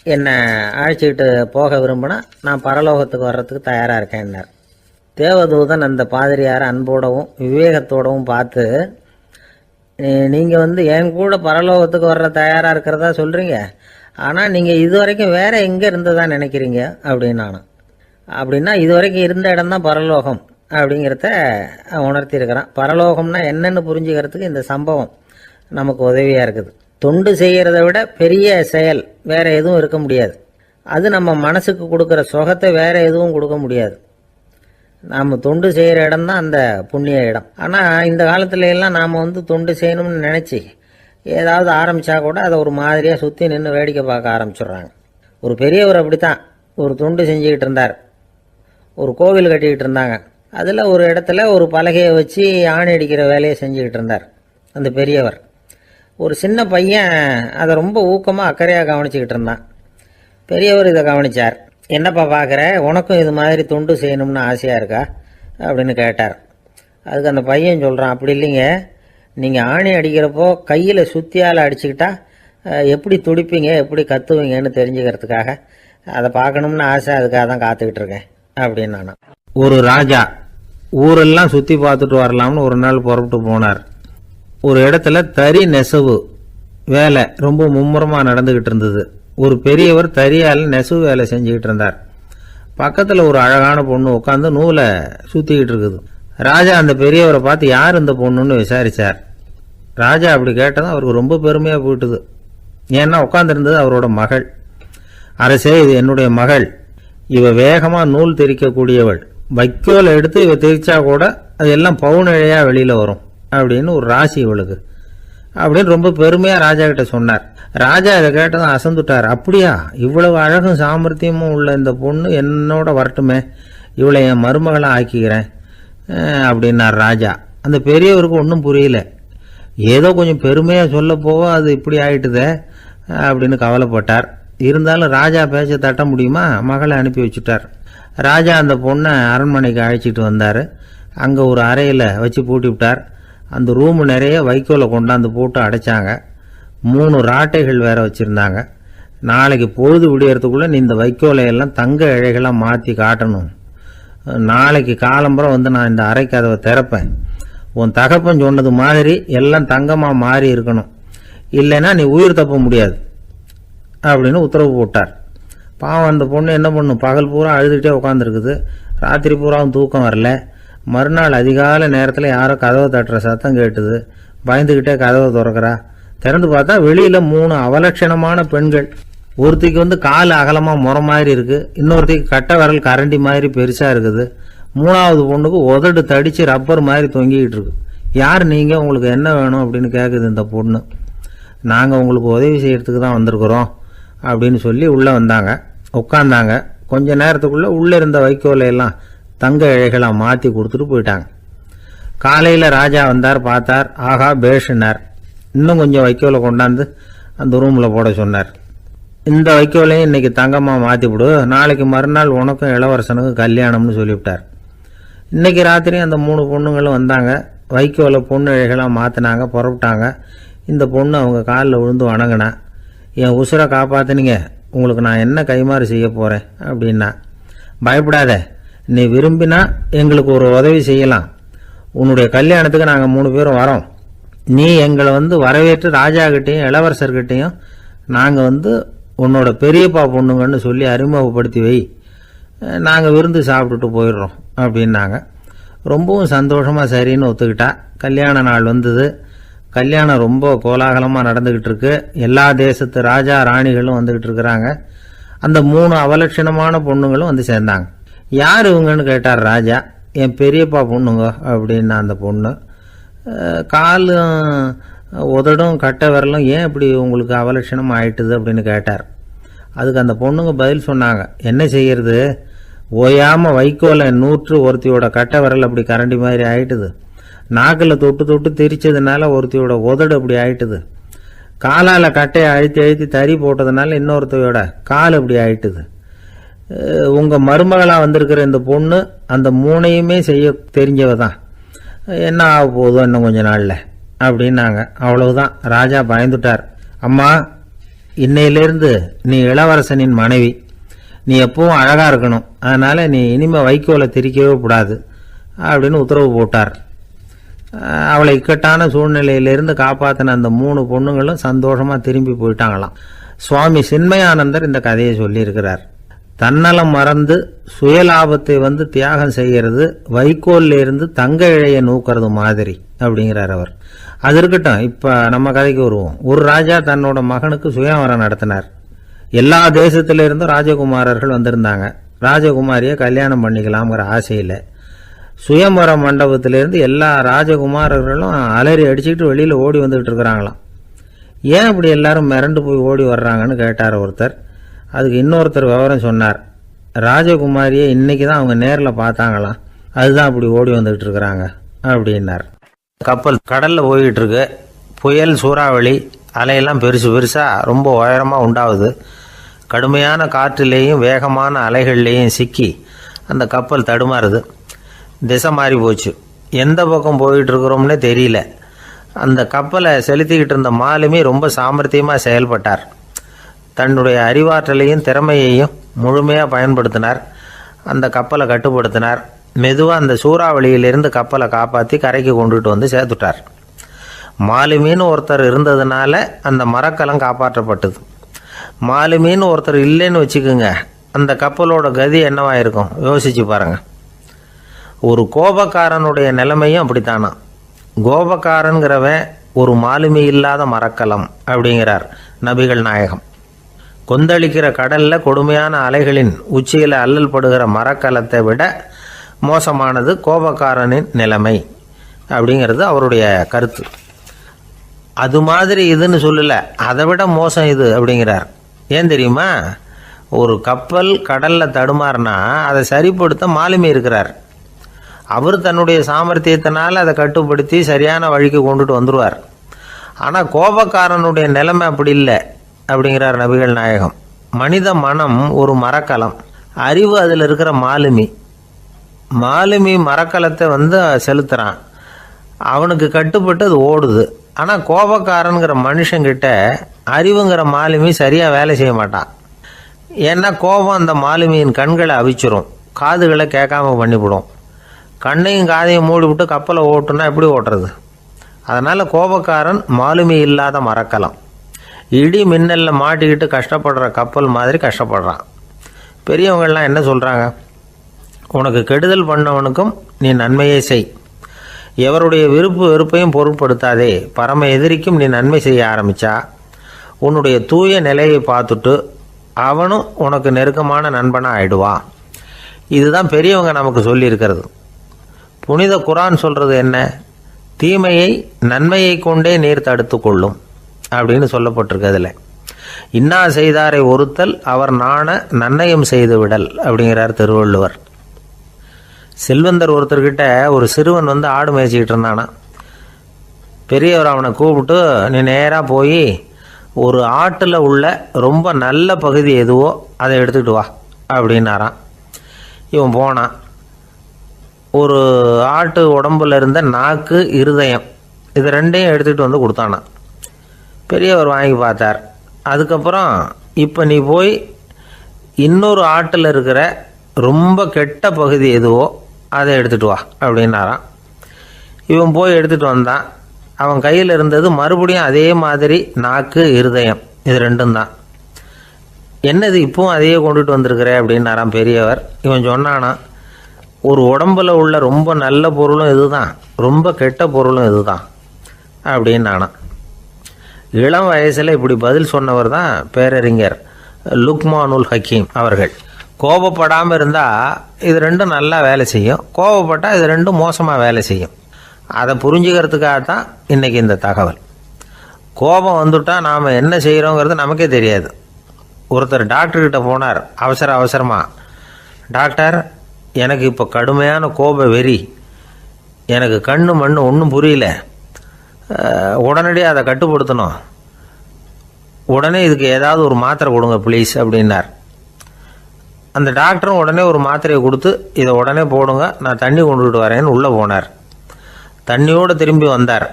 என்னை அழைச்சிக்கிட்டு போக விரும்பினா நான் பரலோகத்துக்கு வர்றதுக்கு தயாராக இருக்கேன்னார். தேவதூதன் அந்த பாதிரியாரை அன்போடவும் விவேகத்தோடவும் பார்த்து, நீங்கள் என் கூட பரலோகத்துக்கு வர்ற தயாராக இருக்கிறதா சொல்கிறீங்க, ஆனால் நீங்கள் இது வரைக்கும் வேறு எங்கே இருந்ததா நினைக்கிறீங்க அப்படின்னு. அப்படின்னா இது வரைக்கும் இருந்த இடம்தான் பரலோகம் அப்படிங்கிறத உணர்த்தியிருக்கிறான். பரலோகம்னா என்னென்னு புரிஞ்சுக்கிறதுக்கு இந்த சம்பவம் நமக்கு உதவியாக இருக்குது. தொண்டு செய்கிறத விட பெரிய செயல் வேற எதுவும் இருக்க முடியாது. அது நம்ம மனசுக்கு கொடுக்குற சுகத்தை வேற எதுவும் கொடுக்க முடியாது. நாம் தொண்டு செய்கிற இடம் தான் அந்த புண்ணிய இடம். ஆனால் இந்த காலத்துல எல்லாம் நாம் தொண்டு செய்யணும்னு நினச்சி ஏதாவது ஆரம்பித்தா கூட அதை ஒரு மாதிரியாக சுற்றி நின்று வேடிக்கை பார்க்க ஆரம்பிச்சிடுறாங்க. ஒரு பெரியவர் அப்படித்தான் ஒரு தொண்டு செஞ்சுக்கிட்டு இருந்தார். ஒரு கோவில் கட்டிக்கிட்டு இருந்தாங்க. அதில் ஒரு இடத்துல ஒரு பலகையை வச்சு ஆணி அடிக்கிற வேலையை செஞ்சுக்கிட்டு இருந்தார் அந்த பெரியவர். ஒரு சின்ன பையன் அதை ரொம்ப ஊக்கமாக அக்கறையாக கவனிச்சுக்கிட்டு இருந்தான். பெரியவர் இதை கவனித்தார். என்னப்பா பார்க்குற, உனக்கும் இது மாதிரி தொண்டு செய்யணும்னு ஆசையாக இருக்கா அப்படின்னு கேட்டார். அதுக்கு அந்த பையன் சொல்கிறான், அப்படி இல்லைங்க, நீங்கள் ஆணி அடிக்கிறப்போ கையில் சுத்தியால் அடிச்சுக்கிட்டா எப்படி துடிப்பீங்க எப்படி கத்துவீங்கன்னு தெரிஞ்சுக்கிறதுக்காக அதை பார்க்கணும்னு ஆசை, அதுக்காக தான் காத்துக்கிட்டு இருக்கேன் அப்படின்னு நான். ஒரு ராஜா ஊரெல்லாம் சுற்றி பார்த்துட்டு வரலாம்னு ஒரு நாள் புறப்பட்டு போனார். ஒரு இடத்துல தறி நெசவு வேலை ரொம்ப மும்முரமாக நடந்துக்கிட்டு இருந்தது. ஒரு பெரியவர் தறியால் நெசவு வேலை செஞ்சுக்கிட்டு இருந்தார். பக்கத்தில் ஒரு அழகான பொண்ணு உட்காந்து நூலை சுற்றிக்கிட்டு இருக்குது. ராஜா அந்த பெரியவரை பார்த்து யார் இந்த பொண்ணுன்னு விசாரித்தார். ராஜா அப்படி கேட்டதும் அவருக்கு ரொம்ப பெருமையாக போயிட்டுது. ஏன்னா உட்காந்துருந்தது அவரோட மகள். அரசே, இது என்னுடைய மகள். இவ வேகமாக நூல் திரிக்கக்கூடியவள். வைக்கோல் எடுத்து இவ திரிச்சா கூட அது எல்லாம் பவுனிழையாக வெளியில் வரும் அப்படின்னு ஒரு ராசி இவளுக்கு அப்படின்னு ரொம்ப பெருமையாக ராஜா கிட்ட சொன்னார். ராஜா இதை கேட்டதும் அசந்துட்டார். அப்படியா, இவ்வளவு அழகும் சாமர்த்தியமும் உள்ள இந்த பொண்ணு என்னோட வரட்டுமே, இவளை என் மருமகளாக ஆக்கிக்கிறேன் அப்படின்னார் ராஜா. அந்த பெரியவருக்கு ஒன்றும் புரியல. ஏதோ கொஞ்சம் பெருமையாக சொல்ல போக அது இப்படி ஆயிட்டுதே அப்படின்னு கவலைப்பட்டார். இருந்தாலும் ராஜா பேச்ச தட்ட முடியுமா, மகளை அனுப்பி வச்சுட்டார். ராஜா அந்த பொண்ணை அரண்மனைக்கு அழைச்சிட்டு வந்தார். அங்கே ஒரு அறையில் வச்சு பூட்டி விட்டார். அந்த ரூமு நிறைய வைக்கோலை கொண்டாந்து போட்டு அடைச்சாங்க. 3 ராட்டைகள் வேற வச்சுருந்தாங்க. நாளைக்கு பொழுது விடியறதுக்குள்ளே நீ இந்த வைக்கோலையெல்லாம் தங்க இழைகளாக மாற்றி காட்டணும். நாளைக்கு காலம்பரம் நான் இந்த அறை கதவை திறப்பேன். உன் தகப்பன் சொன்னது மாதிரி எல்லாம் தங்கமாக மாறி இருக்கணும், இல்லைன்னா நீ உயிர் தப்ப முடியாது அப்படின்னு உத்தரவு போட்டார். பாவம் அந்த பொண்ணு என்ன பண்ணும், பகல் பூரா அழுதுகிட்டே உட்காந்துருக்குது. ராத்திரி பூராவும் தூக்கம் வரல. மறுநாள் அதிகாலை நேரத்தில் யாரோ கதவை தட்டுற சத்தம் கேட்டுது. பயந்துக்கிட்டே கதவை திறக்கிறா. திறந்து பார்த்தா வெளியில் 3 அவலட்சணமான பெண்கள். ஒருத்திக்கு கால் அகலமாக முறை மாதிரி இருக்கு, இன்னொருத்திக்கு கட்டை விரல் கரண்டி மாதிரி பெருசாக இருக்குது. 3வது பொண்ணுக்கு உதடு தடிச்சு ரப்பர் மாதிரி தொங்கிக்கிட்டு இருக்கு. யார் நீங்கள், உங்களுக்கு என்ன வேணும் அப்படின்னு கேட்குது இந்த பொண்ணு. நாங்கள் உங்களுக்கு உதவி செய்யறதுக்கு தான் வந்திருக்கிறோம் அப்படின்னு சொல்லி உள்ளே வந்தாங்க. உட்காந்தாங்க. கொஞ்ச நேரத்துக்குள்ளே உள்ளே இருந்த வைக்கோலையெல்லாம் தங்க இழைகளாக மாற்றி கொடுத்துட்டு போயிட்டாங்க. காலையில் ராஜா வந்தார். பார்த்தார். ஆகா பேஷுனார். இன்னும் கொஞ்சம் வைக்கோலை கொண்டாந்து அந்த ரூமில் போட சொன்னார். இந்த வைக்கோலையும் இன்னைக்கு தங்கமாக மாற்றி விடு, நாளைக்கு மறுநாள் உனக்கும் இளவரசனுக்கும் கல்யாணம்னு சொல்லிவிட்டார். இன்னைக்கு ராத்திரி அந்த 3 பொண்ணுங்களும் வந்தாங்க. வைக்கோலை பொண்ணு இழைகளாக மாற்றினாங்க. புறப்பட்டாங்க. இந்த பொண்ணு அவங்க காலில் விழுந்து வணங்கினா. என் உசுரை காப்பாற்றினீங்க, உங்களுக்கு நான் என்ன கைமாறு செய்ய போகிறேன் அப்படின்னா. பயப்படாத, நீ விரும்பினா எங்களுக்கு ஒரு உதவி செய்யலாம். உன்னுடைய கல்யாணத்துக்கு நாங்கள் 3 பேரும் வரோம். நீ எங்களை வரவேற்று ராஜாக்கிட்டையும் இளவரசர்கிட்டையும் நாங்கள் உன்னோட பெரியப்பா பொண்ணுங்கன்னு சொல்லி அறிமுகப்படுத்தி வை, நாங்கள் விருந்து சாப்பிட்டுட்டு போயிடுறோம் அப்படின்னாங்க. ரொம்பவும் சந்தோஷமாக சரின்னு ஒத்துக்கிட்டா. கல்யாண நாள் வந்தது. கல்யாணம் ரொம்ப கோலாகலமாக நடந்துக்கிட்டு இருக்கு. எல்லா தேசத்து ராஜா ராணிகளும் வந்துக்கிட்டு இருக்கிறாங்க. அந்த 3 அவலட்சணமான பொண்ணுங்களும் சேர்ந்தாங்க. யார் இவங்கன்னு கேட்டார் ராஜா. என் பெரியப்பா பொண்ணுங்க அப்படின்னா அந்த பொண்ணு. காலும் உதடும் கட்டை விரலும் ஏன் இப்படி உங்களுக்கு அவலட்சணம் ஆயிட்டுது அப்படின்னு கேட்டார். அதுக்கு அந்த பொண்ணுங்க பதில் சொன்னாங்க. என்ன செய்யறது, ஓயாமல் வைக்கோலை நூற்று ஒருத்தியோட கட்டை விரல் அப்படி கரண்டி மாதிரி ஆயிட்டுது. நாக்கில் தொட்டு தொட்டு திரிச்சதுனால ஒருத்தியோட உதடு அப்படி ஆயிட்டுது. காலால் கட்டையை அழுத்தி அழுத்தி தறி போட்டதுனால இன்னொருத்தையோட கால் அப்படி ஆயிட்டுது. உங்கள் மருமகளாக வந்திருக்கிற இந்த பொண்ணு அந்த 3ஐயுமே செய்ய தெரிஞ்சவ தான். என்ன ஆக போகுதோ இன்னும் கொஞ்ச நாளில் அப்படின்னாங்க. அவ்வளவுதான். ராஜா பயந்துட்டார். அம்மா, இன்னையிலேருந்து நீ இளவரசனின் மனைவி. நீ எப்பவும் அழகாக இருக்கணும். அதனால் நீ இனிமேல் வைக்கோலை திரிக்கவே கூடாது அப்படின்னு உத்தரவு போட்டார். அவளை இக்கட்டான சூழ்நிலையிலிருந்து காப்பாற்றின அந்த 3 பொண்ணுங்களும் சந்தோஷமாக திரும்பி போயிட்டாங்களாம். சுவாமி சின்மயானந்தர் இந்த கதையை சொல்லியிருக்கிறார். தன்னலம் மறந்து சுயலாபத்தை தியாகம் செய்கிறது வைக்கோல்ல இருந்து தங்க இழைய நூக்கிறது மாதிரி அப்படிங்கிறார் அவர். அது இருக்கட்டும், இப்போ நம்ம கதைக்கு வருவோம். ஒரு ராஜா தன்னோட மகனுக்கு சுயவரம் நடத்தினார். எல்லா தேசத்திலிருந்தும் ராஜகுமாரர்கள் வந்திருந்தாங்க. ராஜகுமாரியை கல்யாணம் பண்ணிக்கலாம்ங்கிற ஆசையில் சுயம்பர மண்டபத்திலேருந்து எல்லா ராஜகுமாரர்களும் அலறி அடிச்சுக்கிட்டு வெளியில் ஓடி வந்துக்கிட்டு இருக்கிறாங்களாம். ஏன் அப்படி எல்லாரும் மிரண்டு போய் ஓடி வர்றாங்கன்னு கேட்டார் ஒருத்தர். அதுக்கு இன்னொருத்தர் விவரம் சொன்னார். ராஜகுமாரியை இன்னைக்கு தான் அவங்க நேரில் பார்த்தாங்களாம், அதுதான் அப்படி ஓடி வந்துக்கிட்டு இருக்கிறாங்க அப்படின்னார். கப்பல் கடலில் போய்கிட்டு இருக்கு. புயல், சூறாவளி, அலையெல்லாம் பெருசு பெருசாக ரொம்ப உயரமாக உண்டாகுது. கடுமையான காற்றிலேயும் வேகமான அலைகள்லேயும் சிக்கி அந்த கப்பல் தடுமாறுது. திசை மாறி போச்சு. எந்த பக்கம் போயிட்டு இருக்கிறோம்னே தெரியல. அந்த கப்பலை செலுத்திக்கிட்டு இருந்த மாலுமி ரொம்ப சாமர்த்தியமாக செயல்பட்டார். தன்னுடைய அறிவாற்றலையும் திறமையையும் முழுமையாக பயன்படுத்தினார். அந்த கப்பலை கட்டுப்படுத்தினார். மெதுவாக அந்த சூறாவளியிலிருந்து கப்பலை காப்பாற்றி கரைக்கு கொண்டுட்டு வந்து சேர்த்துட்டார். மாலுமின்னு ஒருத்தர் இருந்ததுனால அந்த மரக்கலம் காப்பாற்றப்பட்டது. மாலுமின்னு ஒருத்தர் இல்லைன்னு வச்சுக்கோங்க, அந்த கப்பலோட கதி என்னவா இருக்கும் யோசிச்சு பாருங்க. ஒரு கோபக்காரனுடைய நிலைமையும் அப்படித்தானா. கோபக்காரன்கிறவன் ஒரு மாலுமி இல்லாத மரக்கலம் அப்படிங்கிறார் நபிகள் நாயகம். கொந்தளிக்கிற கடலில் கொடுமையான அலைகளின் உச்சியில் அல்லல் படுகிற மரக்கலத்தை விட மோசமானது கோபக்காரனின் நிலைமை அப்படிங்கிறது அவருடைய கருத்து. அது மாதிரி இதுன்னு சொல்லலை, அதை விட மோசம் இது அப்படிங்கிறார். ஏன் தெரியுமா? ஒரு கப்பல் கடலில் தடுமாறினா அதை சரிப்படுத்த மாலுமி இருக்கிறார். அவர் தன்னுடைய சாமர்த்தியத்தினால் அதை கட்டுப்படுத்தி சரியான வழிக்கு கொண்டுட்டு வந்துடுவார். ஆனால் கோபக்காரனுடைய நிலைமை அப்படி இல்லை அப்படிங்கிறார் நபிகள் நாயகம். மனித மனம் ஒரு மரக்கலம், அறிவு அதில் இருக்கிற மாலுமி. மாலுமி மரக்கலத்தை செலுத்துகிறான், அவனுக்கு கட்டுப்பட்டு அது ஓடுது. ஆனால் கோபக்காரனுங்கிற மனுஷங்கிட்ட அறிவுங்கிற மாலுமி சரியாக வேலை செய்ய மாட்டான். ஏன்னா கோபம் அந்த மாலுமியின் கண்களை அவிச்சிரும், காதுகளை கேட்காம பண்ணிவிடும். கண்ணையும் காதையும் மூடிவிட்டு கப்பலை ஓட்டுனா எப்படி ஓட்டுறது? அதனால் கோபக்காரன் மாலுமி இல்லாத மரக்கலம். இடி மின்னலில் மாட்டிக்கிட்டு கஷ்டப்படுற கப்பல் மாதிரி கஷ்டப்படுறான். பெரியவங்கள்லாம் என்ன சொல்கிறாங்க? உனக்கு கெடுதல் பண்ணவனுக்கும் நீ நன்மையை செய், எவருடைய விருப்பு வெறுப்பையும் பொருட்படுத்தாதே. பரம எதிரிக்கும் நீ நன்மை செய்ய ஆரம்பித்தா உன்னுடைய தூய நிலையை பார்த்துட்டு அவனும் உனக்கு நெருக்கமான நண்பனாக ஆயிடுவான். இதுதான் பெரியவங்க நமக்கு சொல்லியிருக்கிறது. புனித குரான் சொல்கிறது என்ன? தீமையை நன்மையை கொண்டே நீர் தடுத்து கொள்ளும் அப்படின்னு சொல்லப்பட்டிருக்கு. அதில் இன்னா செய்தாரை ஒருத்தல் அவர் நாண நன்னயம் செய்து விடல் அப்படிங்கிறார் திருவள்ளுவர். செல்வந்தர் ஒருத்தர்கிட்ட ஒரு சிறுவன் ஆடு மேய்ச்சிக்கிட்டு இருந்தானா. பெரியவர் அவனை கூப்பிட்டு, நீ நேராக போய் ஒரு ஆட்டில் உள்ள ரொம்ப நல்ல பகுதி எதுவோ அதை எடுத்துக்கிட்டு வா அப்படின்னாரான். இவன் போனான். ஒரு ஆட்டு உடம்புல இருந்த நாக்கு, இருதயம், இது ரெண்டையும் எடுத்துகிட்டு வந்து கொடுத்தானான். பெரியவர் வாங்கி பார்த்தார். அதுக்கப்புறம் இப்போ நீ போய் இன்னொரு ஆட்டில் இருக்கிற ரொம்ப கெட்ட பகுதி எதுவோ அதை எடுத்துகிட்டு வா அப்படின்னாரான். இவன் போய் எடுத்துகிட்டு வந்தான். அவன் கையில் இருந்தது மறுபடியும் அதே மாதிரி நாக்கு, இருதயம், இது ரெண்டும் தான். என்னது இப்பவும் அதையே கொண்டுட்டு வந்திருக்கிற அப்படின்னாரான் பெரியவர். இவன் சொன்னானா, ஒரு உடம்புல உள்ள ரொம்ப நல்ல பொருளும் இதுதான், ரொம்ப கெட்ட பொருளும் இதுதான் அப்படின்னானா. இளம் வயசில் இப்படி பதில் சொன்னவர் தான் பேரறிஞர் லுக்மானுல் ஹக்கீம் அவர்கள். கோபப்படாமல் இருந்தால் இது ரெண்டும் நல்லா வேலை செய்யும், கோபப்பட்டால் இது ரெண்டும் மோசமாக வேலை செய்யும். அதை புரிஞ்சுக்கிறதுக்காகத்தான் இன்றைக்கி இந்த தகவல். கோபம் வந்துட்டால் நாம் என்ன செய்கிறோங்கிறது நமக்கே தெரியாது. ஒருத்தர் டாக்டர்கிட்ட போனார் அவசரமாக. டாக்டர், எனக்கு இப்போ கடுமையான கோப வெறி, எனக்கு கண்ணு மண்ணு ஒன்றும் புரியல, உடனடியாக அதை கட்டுப்படுத்தணும், உடனே இதுக்கு ஏதாவது ஒரு மாத்திரை கொடுங்க ப்ளீஸ் அப்படின்னார். அந்த டாக்டரும் உடனே ஒரு மாத்திரையை கொடுத்து, இதை உடனே போடுங்க, நான் தண்ணி கொண்டுகிட்டு வரேன்னு உள்ளே போனார். தண்ணியோடு திரும்பி வந்தார்.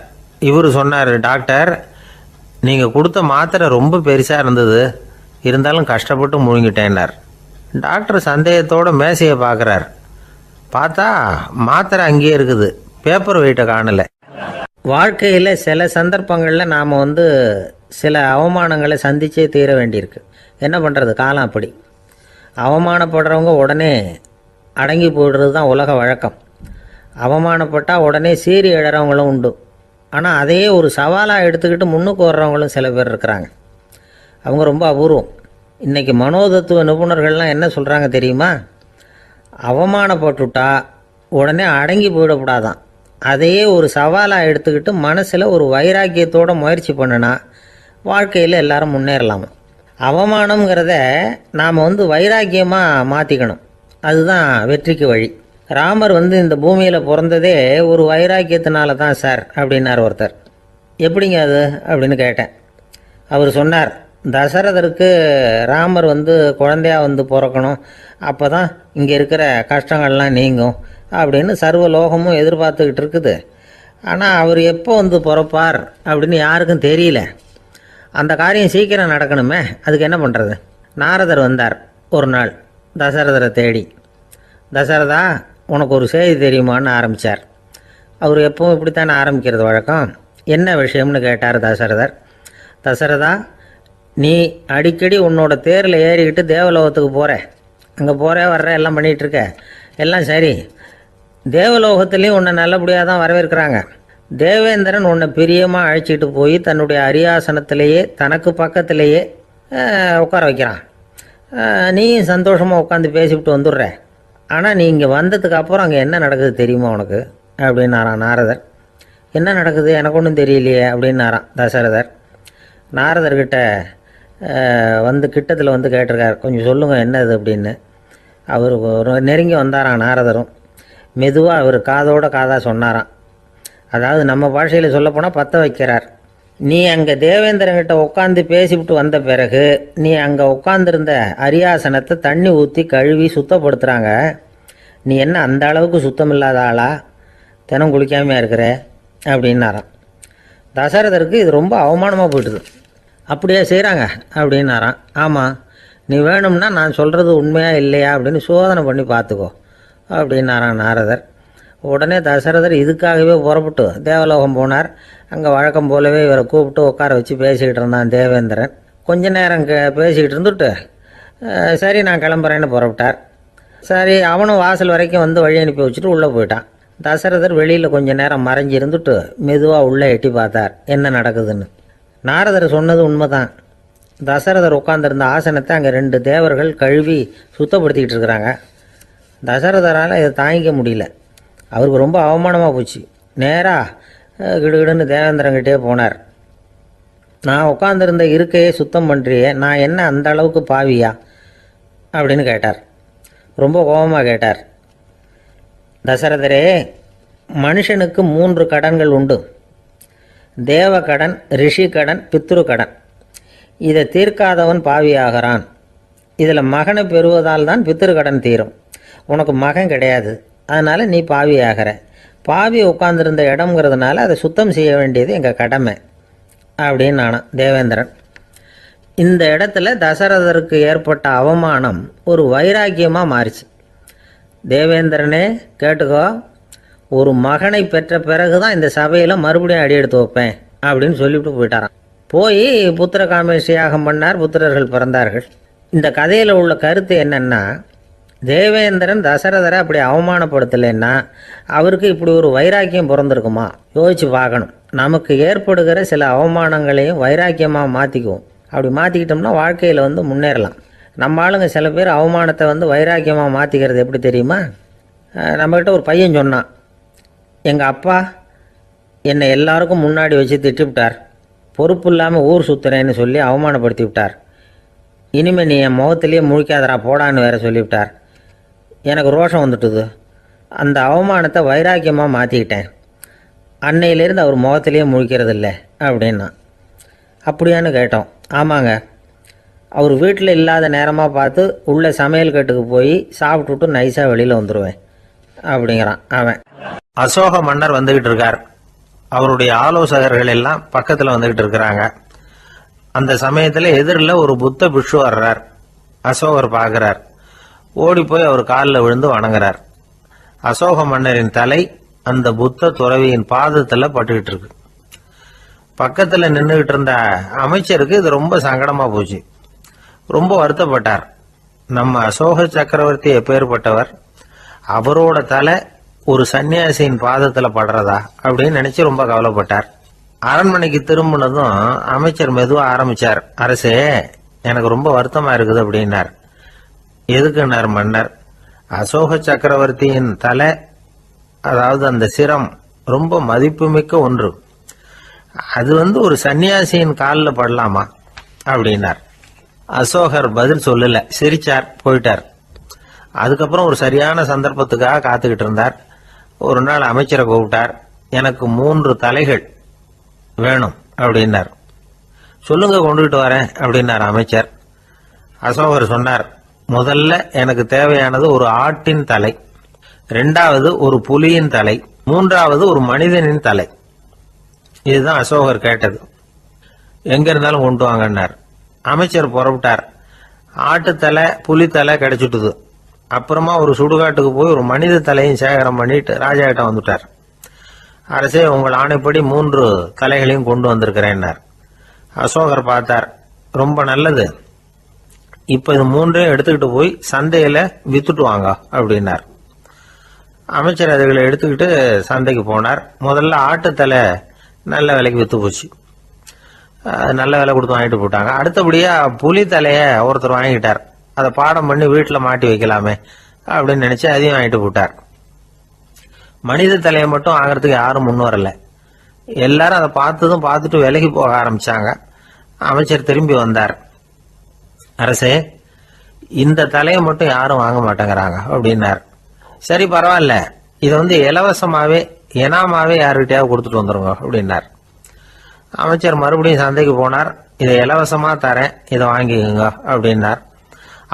இவர் சொன்னார், டாக்டர், நீங்கள் கொடுத்த மாத்திரை ரொம்ப பெருசாக இருந்தது, இருந்தாலும் கஷ்டப்பட்டு முழுங்கிட்டேன்னார். டாக்டர் சந்தேகத்தோடு மேசையை பார்க்குறார். பார்த்தா மாத்திரை அங்கேயே இருக்குது, பேப்பர் வெயிட்டை காணலை. வாழ்க்கையில் சில சந்தர்ப்பங்களில் நாம் சில அவமானங்களை சந்திச்சே தீர வேண்டியிருக்கு. என்ன பண்ணுறது, காலம் அப்படி. அவமானப்படுறவங்க உடனே அடங்கி போயிடுறது தான் உலக வழக்கம். அவமானப்பட்டால் உடனே சீறி எழறவங்களும் உண்டு. ஆனால் அதையே ஒரு சவாலாக எடுத்துக்கிட்டு முன்னுக்கு வர்றவங்களும் சில பேர் இருக்கிறாங்க. அவங்க ரொம்ப அபூர்வம். இன்றைக்கி மனோதத்துவ நிபுணர்கள்லாம் என்ன சொல்கிறாங்க தெரியுமா? அவமானப்பட்டுட்டா உடனே அடங்கி போயிடக்கூடாதான். அதையே ஒரு சவாலாக எடுத்துக்கிட்டு மனசில் ஒரு வைராக்கியத்தோடு முயற்சி பண்ணினா வாழ்க்கையில் எல்லாரும் முன்னேறலாமா. அவமானங்கிறத நாம் வைராக்கியமாக மாற்றிக்கணும். அதுதான் வெற்றிக்கு வழி. ராமர் இந்த பூமியில் பிறந்ததே ஒரு வைராக்கியத்தினால தான் சார் அப்படின்னார் ஒருத்தர். எப்படிங்க அது அப்படின்னு கேட்டேன். அவர் சொன்னார், தசரதருக்கு ராமர் குழந்தையாக பிறக்கணும், அப்போ தான் இங்கே இருக்கிற கஷ்டங்கள்லாம் நீங்கும் அப்படின்னு சர்வ லோகமும் எதிர்பார்த்துக்கிட்டு இருக்குது. ஆனால் அவர் எப்போ பிறப்பார் அப்படின்னு யாருக்கும் தெரியல. அந்த காரியம் சீக்கிரம் நடக்கணுமே, அதுக்கு என்ன பண்ணுறது? நாரதர் வந்தார் ஒரு நாள் தசரதரை தேடி. தசரதா, உனக்கு ஒரு செய்தி தெரியுமான்னு ஆரம்பித்தார். அவர் எப்பவும் இப்படித்தானே ஆரம்பிக்கிறது வழக்கம். என்ன விஷயம்னு கேட்டார் தசரதர். தசரதா, நீ அடிக்கடி உன்னோட தேரில் ஏறிக்கிட்டு தேவலோகத்துக்கு போகிற, அங்கே போகிற வர்ற எல்லாம் பண்ணிகிட்ருக்க, எல்லாம் சரி. தேவலோகத்துலேயும் உன்னை நல்லபடியாக தான் வரவேற்கிறாங்க. தேவேந்திரன் உன்னை பிரியமாக அழைச்சிட்டு போய் தன்னுடைய அரியாசனத்திலேயே தனக்கு பக்கத்திலேயே உட்கார வைக்கிறான். நீயும் சந்தோஷமாக உட்காந்து பேசிவிட்டு வந்துடுற. ஆனால் நீ இங்கே வந்ததுக்கு அப்புறம் அங்கே என்ன நடக்குது தெரியுமா உனக்கு அப்படின்னாரான் நாரதர். என்ன நடக்குது எனக்கு ஒன்றும் தெரியலையே அப்படின்னாரான் தசரதர். நாரதர்கிட்ட கிட்டத்தில் கேட்டிருக்கார், கொஞ்சம் சொல்லுங்கள் என்னது அப்படின்னு. அவர் நெருங்கி வந்தாரான் நாரதரும். மெதுவாக அவர் காதோட காதாக சொன்னாராம். அதாவது நம்ம பாஷையில் சொல்லப்போனால் பற்ற வைக்கிறார். நீ அங்கே தேவேந்திரங்கிட்ட உட்காந்து பேசிவிட்டு வந்த பிறகு நீ அங்கே உட்காந்துருந்த அரியாசனத்தை தண்ணி ஊற்றி கழுவி சுத்தப்படுத்துகிறாங்க. நீ என்ன அந்த அளவுக்கு சுத்தம் இல்லாத ஆளா, தினம் குளிக்காமையாக இருக்கிற அப்படின்னாராம். தசரதருக்கு இது ரொம்ப அவமானமாக போயிட்டுது. அப்படியே செய்கிறாங்க அப்படின்னாராம். ஆமாம், நீ வேணும்னா நான் சொல்கிறது உண்மையாக இல்லையா அப்படின்னு சோதனை பண்ணி பார்த்துக்கோ அப்படின்னாரான் நாரதர். உடனே தசரதர் இதுக்காகவே புறப்பட்டு தேவலோகம் போனார். அங்கே வழக்கம் போலவே இவரை கூப்பிட்டு உட்கார வச்சு பேசிக்கிட்டு இருந்தான் தேவேந்திரன். கொஞ்ச நேரம் பேசிக்கிட்டு இருந்துட்டு சரி நான் கிளம்புறேன்னு புறப்பட்டார். சரி, அவனும் வாசல் வரைக்கும் வழி அனுப்பி வச்சுட்டு உள்ளே போயிட்டான். தசரதர் வெளியில் கொஞ்ச நேரம் மறைஞ்சி இருந்துட்டு மெதுவாக உள்ளே எட்டி பார்த்தார் என்ன நடக்குதுன்னு. நாரதர் சொன்னது உண்மைதான். தசரதர் உட்காந்துருந்த ஆசனத்தை அங்கே 2 தேவர்கள் கழுவி சுத்தப்படுத்திக்கிட்டு இருக்கிறாங்க. தசரதரால் இதை தாங்கிக்க முடியல. அவருக்கு ரொம்ப அவமானமாக போச்சு. நேராக கிடுகிடுன்னு தேவேந்திரங்கிட்டே போனார். நான் உட்காந்துருந்த இருக்கையே சுத்தம் பண்ணுறியே, நான் என்ன அந்த அளவுக்கு பாவியா அப்படின்னு கேட்டார். ரொம்ப கோபமாக கேட்டார். தசரதரே, மனுஷனுக்கு 3 கடன்கள் உண்டு. தேவ கடன், ரிஷி கடன், பித்ரு கடன். இதை தீர்க்காதவன் பாவியாகிறான். இதில் மகனை பெறுவதால் தான் பித்ரு கடன் தீரும். உனக்கு மகன் கிடையாது, அதனால் நீ பாவி ஆகிற. பாவி உட்காந்துருந்த இடம்ங்கிறதுனால அதை சுத்தம் செய்ய வேண்டியது எங்கள் கடமை அப்படின்னு நானான் தேவேந்திரன். இந்த இடத்துல தசரதருக்கு ஏற்பட்ட அவமானம் ஒரு வைராக்கியமாக மாறிச்சு. தேவேந்திரனே கேட்டுக்கோ, ஒரு மகனை பெற்ற பிறகு தான் இந்த சபையில் மறுபடியும் அடி எடுத்து வைப்பேன் அப்படின்னு சொல்லிவிட்டு போயிட்டாரான். போய் புத்திர காமேஷ் யாகம் பண்ணார். புத்திரர்கள் பிறந்தார்கள். இந்த கதையில் உள்ள கருத்து என்னென்னா, தேவேந்திரன் தசரதரை அப்படி அவமானப்படுத்தலைன்னா அவருக்கு இப்படி ஒரு வைராக்கியம் பிறந்திருக்குமா? யோசிச்சு பார்க்கணும். நமக்கு ஏற்படுகிற சில அவமானங்களையும் வைராக்கியமாக மாற்றிக்குவோம். அப்படி மாற்றிக்கிட்டோம்னா வாழ்க்கையில் முன்னேறலாம். நம்ம ஆளுங்க சில பேர் அவமானத்தை வைராக்கியமாக மாற்றிக்கிறது எப்படி தெரியுமா? நம்மக்கிட்ட ஒரு பையன் சொன்னான், எங்கள் அப்பா என்னை எல்லாருக்கும் முன்னாடி வச்சு திட்டிவிட்டார், பொறுப்பு இல்லாமல் ஊர் சுற்றுறேன்னு சொல்லி அவமானப்படுத்தி விட்டார். இனிமேல் நீ என் முகத்திலேயே முழிக்காதரா போடான்னு வேற சொல்லிவிட்டார். எனக்கு ரோஷம் வந்துட்டுது. அந்த அவமானத்தை வைராக்கியமாக மாற்றிக்கிட்டேன். அன்னையிலேருந்து அவர் முகத்திலேயே முழிக்கிறது இல்லை அப்படின்னா. அப்படியான்னு கேட்டோம். ஆமாங்க, அவர் வீட்டில் இல்லாத நேரமாக பார்த்து உள்ள சமையல் கட்டுக்கு போய் சாப்பிட்டுட்டு நைஸாக வெளியில் வந்துடுவேன் அப்படிங்கிறான் அவன். அசோக மன்னர் வந்துகிட்டு இருக்கார். அவருடைய ஆலோசகர்கள் எல்லாம் பக்கத்தில் வந்துகிட்டு இருக்கிறாங்க. அந்த சமயத்தில் எதிரில் ஒரு புத்த பிக்ஷு வர்றார். அசோகர் பார்க்குறார். ஓடி போய் அவர் காலில் விழுந்து வணங்குறார். அசோக மன்னரின் தலை அந்த புத்த துறவியின் பாதத்தில் பட்டுக்கிட்டு இருக்கு. பக்கத்தில் நின்றுகிட்டு இருந்த அமைச்சருக்கு இது ரொம்ப சங்கடமாக போச்சு. ரொம்ப வருத்தப்பட்டார். நம்ம அசோக சக்கரவர்த்தி எப்பேற்பட்டவர், அவரோட தலை ஒரு சன்னியாசியின் பாதத்தில் படுறதா அப்படின்னு நினைச்சு ரொம்ப கவலைப்பட்டார். அரண்மனைக்கு திரும்பினதும் அமைச்சர் மெதுவா ஆரம்பிச்சார். அரசே, எனக்கு ரொம்ப வருத்தமா இருக்குது அப்படின்னார். எதுக்குன்னார் மன்னர். அசோக சக்கரவர்த்தியின் தலை, அதாவது அந்த சிரம், ரொம்ப மதிப்புமிக்க ஒன்று. அது ஒரு சன்னியாசியின் காலில் படலாமா அப்படின்னார். அசோகர் பதில் சொல்லல, சிரிச்சார், போயிட்டார். அதுக்கப்புறம் ஒரு சரியான சந்தர்ப்பத்துக்காக காத்துக்கிட்டு இருந்தார். ஒரு நாள் அமைச்சரை கூப்பிட்டார். எனக்கு 3 தலைகள் வேணும் அப்படின்னார். சொல்லுங்க, கொண்டுகிட்டு வரேன் அப்படின்னார் அமைச்சர். அசோகர் சொன்னார், முதல்ல எனக்கு தேவையானது ஒரு ஆட்டின் தலை, 2வது ஒரு புலியின் தலை, 3வது ஒரு மனிதனின் தலை. இதுதான் அசோகர் கேட்டது. எங்க இருந்தாலும் கொண்டு வாங்கன்னார். அமைச்சர் புறப்பட்டார். ஆட்டுத்தலை, புலித்தலை கிடைச்சிட்டுது. அப்புறமா ஒரு சுடுகாட்டுக்கு போய் ஒரு மனித தலையும் சேகரம் பண்ணிட்டு ராஜா கிட்ட வந்துட்டார். அரசே, உங்கள் ஆணைப்படி 3 தலைகளையும் கொண்டு வந்திருக்கிறேன்னார். அசோகர் பார்த்தார். ரொம்ப நல்லது, இப்ப இது 3ஐயும் எடுத்துக்கிட்டு போய் சந்தையில வித்துட்டு வாங்க அப்படின்னார். அமைச்சர் அதுகளை எடுத்துக்கிட்டு சந்தைக்கு போனார். முதல்ல ஆட்டுத்தலை நல்ல விலைக்கு வித்து போச்சு. நல்ல விலை கொடுத்து வாங்கிட்டு போட்டாங்க. அடுத்தபடியா புலி தலைய ஒருத்தர் வாங்கிட்டார். அதை பாடம் பண்ணி வீட்டில் மாட்டி வைக்கலாமே அப்படின்னு நினைச்சு அதையும் வாங்கிட்டு போட்டார். மனித தலையை மட்டும் வாங்கறதுக்கு யாரும் முன் வரல. எல்லாரும் அதை பார்த்துட்டு விலகி போக ஆரம்பிச்சாங்க. அமைச்சர் திரும்பி வந்தார். அரசே, இந்த தலையை மட்டும் யாரும் வாங்க மாட்டேங்கிறாங்க அப்படின்னார். சரி, பரவாயில்ல, இதை இலவசமாவே எனாமாவே யாருக்கிட்டையாவது கொடுத்துட்டு வந்துருங்க அப்படின்னார். அமைச்சர் மறுபடியும் சந்தைக்கு போனார். இதை இலவசமா தரேன், இதை வாங்கிக்கோங்க அப்படின்னார்.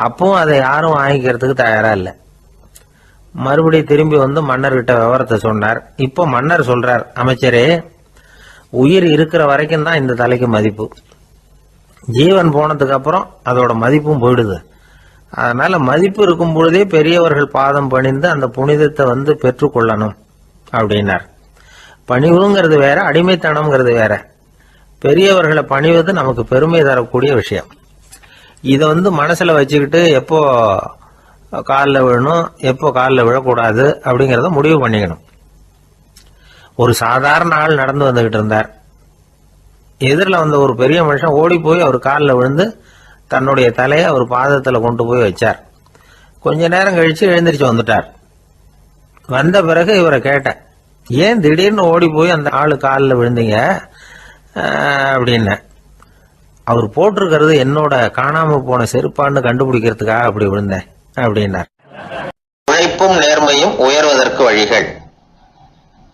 அப்பவும் அதை யாரும் வாங்கிக்கிறதுக்கு தயாரா இல்லை. மறுபடியும் திரும்பி மன்னர்கிட்ட விவரத்தை சொன்னார். இப்போ மன்னர் சொல்றார், அமைச்சரே, உயிர் இருக்கிற வரைக்கும் தான் இந்த தலைக்கு மதிப்பு. ஜீவன் போனதுக்கு அப்புறம் அதோட மதிப்பும் போயிடுது. அதனால மதிப்பு இருக்கும் பொழுதே பெரியவர்கள் பாதம் பணிந்து அந்த புனிதத்தை பெற்றுக்கொள்ளணும் அப்படின்னார். பணிவுங்கிறது வேற, அடிமைத்தனம்ங்கிறது வேற. பெரியவர்களை பணிவது நமக்கு பெருமை தரக்கூடிய விஷயம். இதை மனசுல வச்சுக்கிட்டு எப்போ காலில் விழணும், எப்போ காலில் விழக்கூடாது அப்படிங்கறத முடிவு பண்ணிக்கணும். ஒரு சாதாரண ஆள் நடந்து வந்துகிட்டு இருந்தார். எதிரில் வந்த ஒரு பெரிய மனுஷன் ஓடி போய் அவர் காலில் விழுந்து தன்னுடைய தலையை அவர் பாதத்தில் கொண்டு போய் வச்சார். கொஞ்ச நேரம் கழிச்சு எழுந்திரிச்சு வந்துட்டார். வந்த பிறகு இவரை கேட்டேன், ஏன் திடீர்னு ஓடி போய் அந்த ஆளு காலில் விழுந்தீங்க அப்படின்னு. அவர் போட்டிருக்கிறது என்னோட காணாம போன செருப்பான்னு கண்டுபிடிக்கிறதுக்காக அப்படி விழுந்தேன் அப்படின்னார். உழைப்பும் நேர்மையும் உயர்வதற்கு வழிகள்.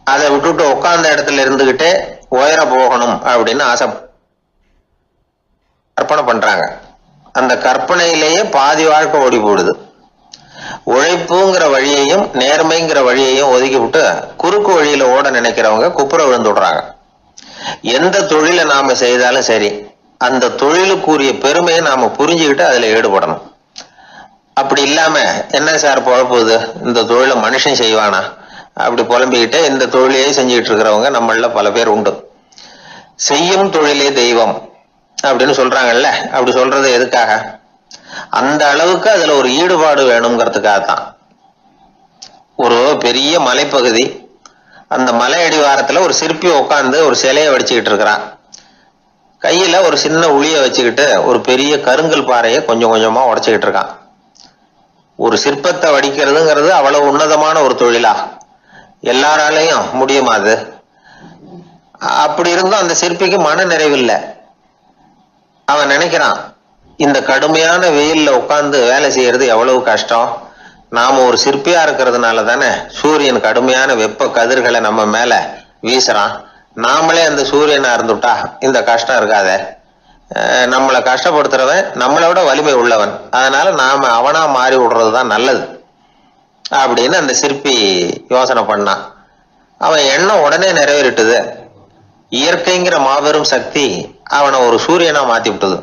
அதை விட்டுட்டு உட்கார்ந்த இடத்துல இருந்துகிட்டே உயர போகணும் அப்படின்னு ஆசை கற்பனை பண்றாங்க. அந்த கற்பனையிலேயே பாதி வாழ்க்கை ஓடி போடுது. உழைப்புங்கிற வழியையும் நேர்மைங்கிற வழியையும் ஒதுக்கி விட்டு குறுக்கு வழியில ஓட நினைக்கிறவங்க குப்புற விழுந்து விடுறாங்க. எந்த தொழிலை நாம செய்தாலும் சரி, அந்த தொழிலுக்குரிய பெருமையை நாம புரிஞ்சுக்கிட்டு அதுல ஈடுபடணும். அப்படி இல்லாம, என்ன சார் பொழப்புது, இந்த தொழிலை மனுஷன் செய்வானா அப்படி புலம்பிக்கிட்டே இந்த தொழிலையே செஞ்சுக்கிட்டு இருக்கிறவங்க நம்மள பல பேர் உண்டு. செய்யும் தொழிலே தெய்வம் அப்படின்னு சொல்றாங்கல்ல. அப்படி சொல்றது எதுக்காக? அந்த அளவுக்கு அதுல ஒரு ஈடுபாடு வேணுங்கிறதுக்காகத்தான். ஒரு பெரிய மலைப்பகுதி, அந்த மலை அடிவாரத்துல ஒரு சிற்பி உட்காந்து ஒரு சிலையை வடிச்சுக்கிட்டு இருக்கிறான். கையில ஒரு சின்ன உளிய வச்சுக்கிட்டு ஒரு பெரிய கருங்கல் பாறையை கொஞ்சம் கொஞ்சமா உடைச்சுக்கிட்டு இருக்கான். ஒரு சிற்பத்தை வடிக்கிறதுங்கிறது அவ்வளவு உன்னதமான ஒரு தொழிலா? எல்லாராலையும் முடியுமா அது? அப்படி இருந்தும் அந்த சிற்பிக்கு மன நிறைவில்லை. அவன் நினைக்கிறான், இந்த கடுமையான வெயில்ல உட்கார்ந்து வேலை செய்யறது எவ்வளவு கஷ்டம். நாம ஒரு சிற்பியா இருக்கிறதுனால தானே சூரியன் கடுமையான வெப்ப கதிர்களை நம்ம மேல வீசுறான். நாமளே அந்த சூரியனா இருந்துட்டா இந்த கஷ்டம் இருக்காதே. நம்மளை கஷ்டப்படுத்துறவன் நம்மளோட வலிமை உள்ளவன், அதனால நாம அவனா மாறி விடுறதுதான் நல்லது அப்படின்னு அந்த சிற்பி யோசனை பண்ணான். அவன் எண்ணம் உடனே நிறைவேறிட்டுது. இயற்கைங்கிற மாபெரும் சக்தி அவனை ஒரு சூரியனா மாத்தி விட்டது.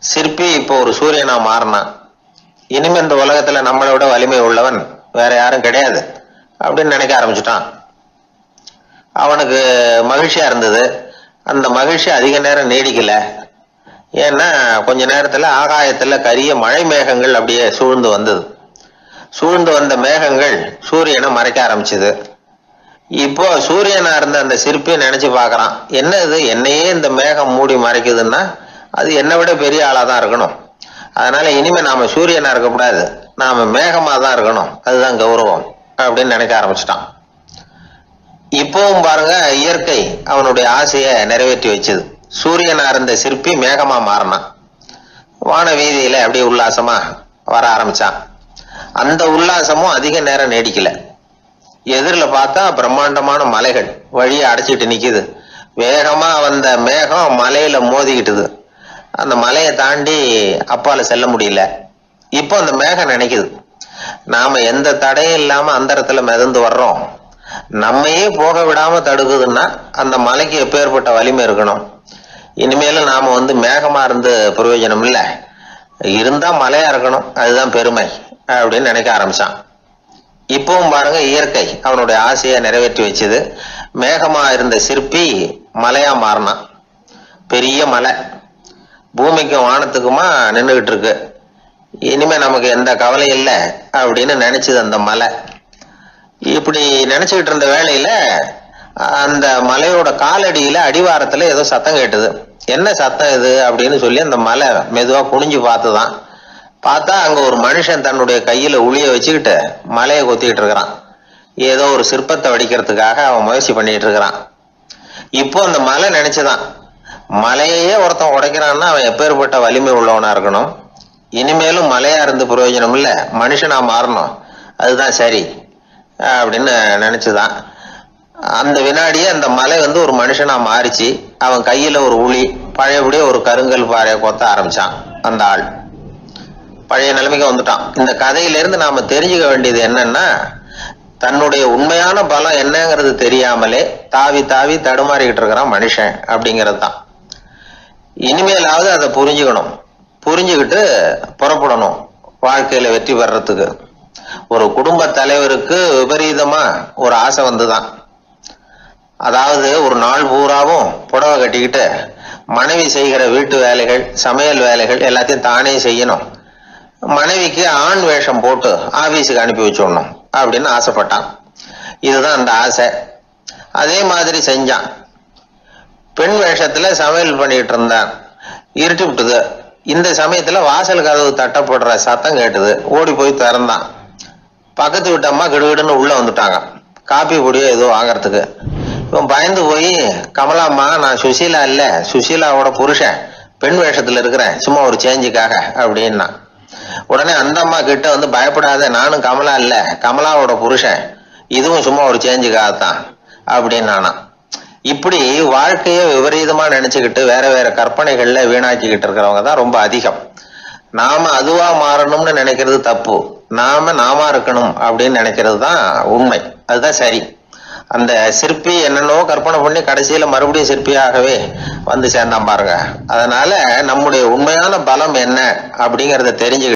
சிற்பி இப்போ ஒரு சூரியனா மாறினான். இனிமே இந்த உலகத்துல நம்மளோட வலிமை உள்ளவன் வேற யாரும் கிடையாது அப்படின்னு நினைக்க ஆரம்பிச்சுட்டான். அவனுக்கு மகிழ்ச்சியா இருந்தது. அந்த மகிழ்ச்சி அதிக நேரம் நீடிக்கல. ஏன்னா கொஞ்ச நேரத்துல ஆகாயத்துல கரிய மழை மேகங்கள் அப்படியே சூழ்ந்து வந்தது. சூழ்ந்து வந்த மேகங்கள் சூரியனை மறைக்க ஆரம்பிச்சது. இப்போ சூரியனா இருந்த அந்த சிற்பி நினைச்சு பாக்குறான், என்ன இது என்னையே இந்த மேகம் மூடி மறைக்குதுன்னா அது என்னை விட பெரிய ஆளா தான் இருக்கணும். அதனால இனிமே நாம சூரியனா இருக்கக்கூடாது, நாம மேகமா தான் இருக்கணும், அதுதான் கௌரவம் அப்படின்னு நினைக்க ஆரம்பிச்சிட்டான். இப்பவும் பாருங்க, இயற்கை அவனுடைய ஆசையை நிறைவேற்றி வச்சது. சூரியனா இருந்த சிற்பி மேகமா மாறினான். வான வீதியில அப்படியே உல்லாசமா வர ஆரம்பிச்சான். அந்த உல்லாசமும் அதிக நேரம் நீடிக்கல. எதிரில பார்த்தா பிரம்மாண்டமான மலைகள் வழியை அடைச்சிட்டு நிக்குது. வேகமா வந்த மேகம் மலையில மோதிக்கிட்டுது. அந்த மலையை தாண்டி அப்பால செல்ல முடியல. இப்போ அந்த மேகம் நினைக்குது, நாம எந்த தடையும் இல்லாம அந்தரத்துல மிதந்து வர்றோம், நம்மையே போக விடாம தடுக்குதுன்னா அந்த மலைக்கு எப்பேற்பட்ட வலிமை இருக்கணும். இனிமேலும் நாம மேகமா இருந்து பிரயோஜனம் இல்ல, இருந்தா மலையா இருக்கணும், அதுதான் பெருமை அப்படின்னு நினைக்க ஆரம்பிச்சான். இப்பவும் பாருங்க, இயற்கை அவனுடைய ஆசையை நிறைவேற்றி வச்சது. மேகமா இருந்த சிற்பி மலையா மாறினான். பெரிய மலை பூமிக்கும் வானத்துக்குமா நின்றுகிட்டு இருக்கு. இனிமே நமக்கு எந்த கவலை இல்லை அப்படின்னு நினைச்சது அந்த மலை. இப்படி நினைச்சுக்கிட்டு இருந்த வேளையில அந்த மலையோட காலடியில அடிவாரத்துல ஏதோ சத்தம் கேட்டுது. என்ன சத்தம் இது அப்படின்னு சொல்லி அந்த மலை மெதுவா குனிஞ்சு பார்த்துதான். பார்த்தா அங்க ஒரு மனுஷன் தன்னுடைய கையில உளிய வச்சுக்கிட்டு மலையை கொத்திக்கிட்டு இருக்கிறான். ஏதோ ஒரு சிற்பத்தை வடிக்கிறதுக்காக அவன் முயற்சி பண்ணிட்டு இருக்கிறான். இப்போ அந்த மலை நினைச்சுதான், மலையே ஒருத்தன் உடைக்கிறான்னா அவன் எப்பேற்பட்ட வலிமை உள்ளவனா இருக்கணும். இனிமேலும் மலையா இருந்து பிரயோஜனம் இல்ல, மனுஷனா மாறணும், அதுதான் சரி அப்படின்னு நினைச்சுதான். அந்த வினாடியே அந்த மலை ஒரு மனுஷனா மாறிச்சு. அவன் கையில ஒரு உளி, பழையபடியே ஒரு கருங்கல் பாறையை கொத்த ஆரம்பிச்சான். அந்த ஆள் பழைய நிலைமைக்கு வந்துட்டான். இந்த கதையிலிருந்து நாம தெரிஞ்சுக்க வேண்டியது என்னன்னா, தன்னுடைய உண்மையான பலம் என்னங்கிறது தெரியாமலே தாவி தாவி தடுமாறிக்கிட்டு இருக்கிறான் மனுஷன் அப்படிங்கிறது தான். இனிமேலாவது அதை புரிஞ்சுக்கணும், புரிஞ்சுக்கிட்டு புறப்படணும் வாழ்க்கையில வெற்றி பெறறதுக்கு. ஒரு குடும்ப தலைவருக்கு விபரீதமா ஒரு ஆசை வந்துதான். அதாவது ஒரு நாள் பூராவும் புடவை கட்டிக்கிட்டு மனைவி செய்கிற வீட்டு வேலைகள், சமையல் வேலைகள் எல்லாத்தையும் தானே செய்யணும், மனைவிக்கு ஆண் வேஷம் போட்டு ஆபீஸுக்கு அனுப்பி வச்சுடணும் அப்படின்னு ஆசைப்பட்டான். இதுதான் அந்த ஆசை. அதே மாதிரி செஞ்சான். பெண் வேஷத்துல சமையல் பண்ணிட்டு இருந்தான். இருட்டி விட்டுது. இந்த சமயத்துல வாசல் கதவு தட்டப்படுற சத்தம் கேட்டுது. ஓடி போய் திறந்தான். பக்கத்து வீட்டு அம்மா கிடுகிடுன்னு உள்ள வந்துட்டாங்க, காப்பி பொடியோ ஏதோ வாங்கறதுக்கு. இவன் பயந்து போய், கமலாம்மா, நான் சுசீலா இல்ல, சுசீலாவோட புருஷன், பெண் வேஷத்துல இருக்கிறேன், சும்மா ஒரு சேஞ்சுக்காக அப்படின்னா. உடனே அந்த அம்மா கிட்ட பயப்படாத, நானும் கமலா இல்ல, கமலாவோட புருஷன், இதுவும் சும்மா ஒரு சேஞ்சுக்காகத்தான் அப்படின்னு. இப்படி வாழ்க்கைய விபரீதமா நினைச்சுக்கிட்டு வேற வேற கற்பனைகள்ல வீணாக்கிக்கிட்டு இருக்கிறவங்க தான் ரொம்ப அதிகம். நாம அதுவா மாறணும்னு நினைக்கிறது தப்பு, நாம இருக்கணும் அப்படின்னு நினைக்கிறது தான் உண்மை, அதுதான் சரி. அந்த சிற்பி என்னென்னோ கற்பனை பண்ணி கடைசியில மறுபடியும் சிற்பியாகவே சேர்ந்தான் பாருங்க. அதனால நம்முடைய உண்மையான பலம் என்ன அப்படிங்கறத தெரிஞ்சுக்கிட்டு